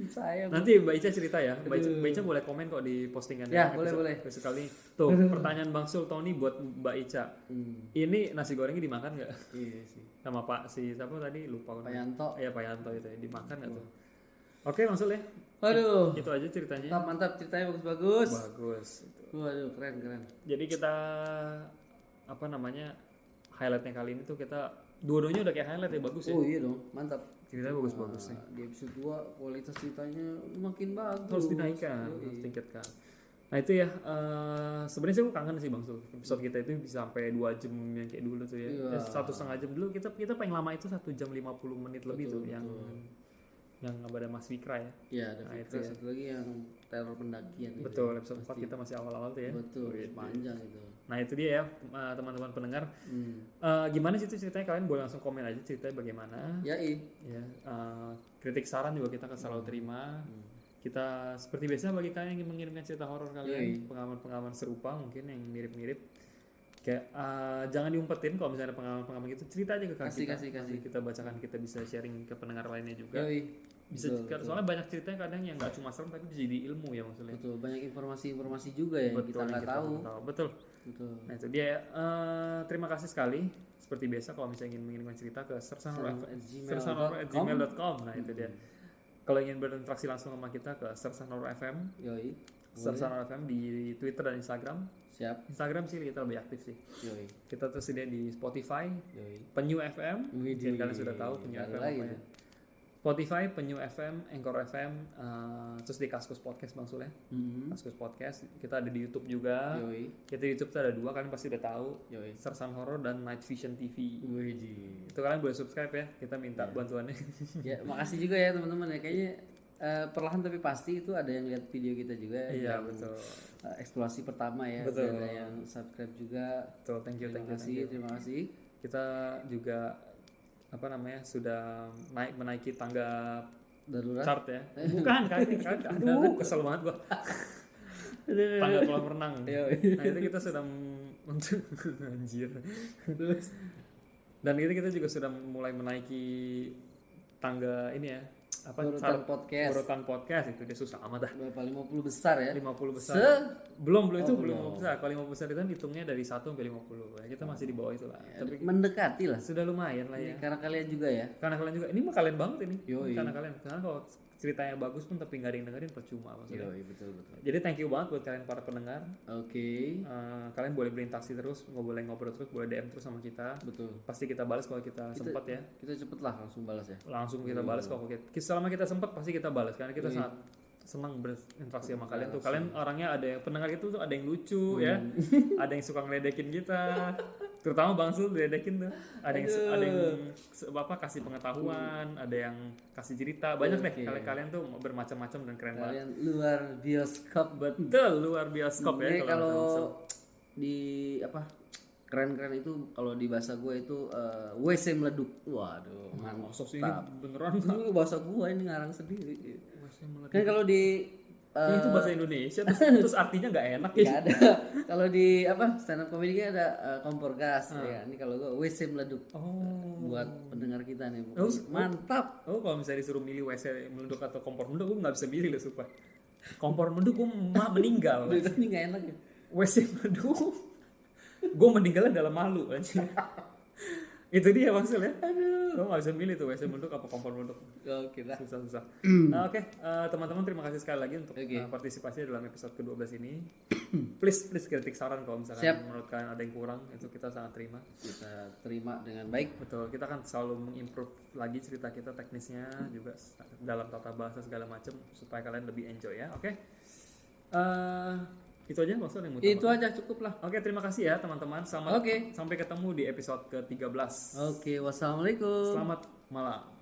Saya. Nanti Mbak Ica cerita ya. Mbak Ica boleh komen kok di postingan. Ya, boleh. Episode kali. Tuh pertanyaan Bang Sul Tony buat Mbak Ica. Ini nasi gorengnya dimakan nggak? Iya sih. Sama Pak siapa tadi lupa. Pak Yanto. Iya Pak Yanto itu ya. Dimakan nggak tuh? Oke Bang Sul ya. Waduh. Itu aja ceritanya. Mantap ceritanya bagus. Bagus. Waduh, keren. Jadi kita apa namanya highlightnya kali ini tuh kita dua-duanya udah kayak highlight ya, bagus ya. Oh iya dong, mantap. Ceritanya bagus-bagus nih. Di episode 2 kualitas ceritanya makin bagus. Harus dinaikkan, harus tingkatkan. Nah itu ya, sebenarnya sih aku kangen sih Bang Sul. Episode kita itu bisa sampai 2 jam yang kayak dulu tuh ya. Iya. 1,5 jam dulu kita paling lama itu 1 jam 50 menit lebih tuh yang ada Mas Fikra ya. Iya, ada Nah, Fikra, itu ya. satu lagi yang teror pendakian. itu. Betul, episode 4 kita masih awal-awal tuh ya. Betul, panjang itu. Nah itu dia ya teman-teman pendengar. Gimana sih itu ceritanya, kalian boleh langsung komen aja ceritanya bagaimana. Ya, Ya, kritik saran juga kita akan selalu terima. Kita seperti biasa bagi kalian yang ingin mengirimkan cerita horor kalian, pengalaman-pengalaman serupa mungkin yang mirip-mirip. Kayak jangan diumpetin kalau misalnya ada pengalaman-pengalaman gitu, cerita aja ke kita. Kasih. Nanti kita bacakan, kita bisa sharing ke pendengar lainnya juga. Bisa Betul. soalnya banyak ceritanya kadang yang nggak cuma serem tapi bisa jadi ilmu ya maksudnya. Betul, banyak informasi-informasi juga ya yang kita nggak tahu. Betul. Betul. Nah itu dia. Terima kasih sekali. Seperti biasa kalau misalnya ingin mengirimkan cerita ke sersanhoror@gmail.com. Nah itu dia. Kalau ingin berinteraksi langsung sama kita ke Sersanhoror FM, Yoi. Sersanhoror FM di Twitter dan Instagram. Siap. Instagram sih kita lebih aktif sih. Yoi. Kita tersedia di Spotify, Yoi. Penyu FM, mungkin Widih. kalian sudah tahu Penyu Ada FM lagi apa ya. tuh. Spotify, Penyu FM, Anchor FM, terus di Kaskus Podcast Bang Sule. Kaskus Podcast, kita ada di YouTube juga. Yoi. Kita di YouTube tuh ada 2, kalian pasti udah tahu. Yoi. Sersanhoror dan Night Vision TV. Widih. Itu kalian boleh subscribe ya. Kita minta bantuannya. Ya, makasih juga ya teman-teman ya. Kayaknya perlahan tapi pasti itu ada yang lihat video kita juga. Iya, yang, betul. Eksplorasi pertama ya. Betul. Ada yang subscribe juga. Betul, thank you. Terima kasih. Kita juga sudah menaiki tangga Darurat. chart ya. Bukan kan. Aduh, kesel banget gua. Tangga kolam renang. Nah, itu kita sudah anjir. Dan itu kita juga sudah mulai menaiki tangga ini ya. Urutan podcast itu dia susah amat dah. Berapa 50 besar ya? 50 besar. Belum 50 besar. Kalau 50 besar itu kan hitungnya dari 1 sampai 50. Ya, kita masih di bawah itu lah. Ya, tapi mendekati lah. sudah lumayan lah ya. Karena kalian juga ya. Karena kalian juga. Ini mah kalian banget ini. Yoi. Karena kalau ceritanya bagus pun tapi nggak ada yang dengerin percuma maksudnya. Yoi, betul. Jadi thank you banget buat kalian para pendengar. Oke. Kalian boleh berinteraksi terus, boleh ngobrol terus, boleh DM terus sama kita. Betul. Pasti kita balas kalau kita sempat ya. Kita cepet lah langsung balas ya. Langsung kita balas kalau selama kita sempat pasti kita balas karena kita sangat senang berinteraksi sama kalian tuh. Kalian orangnya ada yang pendengar itu tuh ada yang lucu ya, ada yang suka ngeledekin kita, terutama Bang Sul ngeledekin tuh. Ada yang kasih pengetahuan, ada yang kasih cerita, banyak deh. Kalian tuh bermacam-macam dan keren banget. Kalian luar bioskop. Betul, luar bioskop ya. Kalau di keren-keren itu kalau di bahasa gue itu WC meleduk. Waduh, mantap. Ini beneran Itu bahasa gue ini ngarang sendiri. Kan kalau di itu bahasa Indonesia terus artinya nggak enak ya. Nggak ada. Kalau di stand up comedy kan ada kompor gas ya. Ini kalau gue WC meleduk. Buat pendengar kita nih. Mantap. Kalau misalnya disuruh milih WC meleduk atau kompor meleduk, gue nggak bisa milih loh supaya. Kompor meleduk gue meninggal. Ini nggak enak ya. WC meleduk, gue meninggalnya dalam malu aja. Itu dia maksudnya. Aduh. Lo gak bisa milih tuh WC meleduk apa kompor meleduk. Oke lah. Susah. Nah, oke. Teman-teman terima kasih sekali lagi untuk partisipasi dalam episode ke-12 ini. Please kritik saran kalau misalkan menurut kalian ada yang kurang, itu kita sangat terima. Kita terima dengan baik. Betul. Kita akan selalu mengimprove lagi cerita kita, teknisnya juga dalam tata bahasa segala macam supaya kalian lebih enjoy ya. Oke. Itu aja maksudnya yang itu aja cukup lah. Oke, terima kasih ya teman-teman. Sampai ketemu di episode ke-13. Oke, wassalamualaikum. Selamat malam.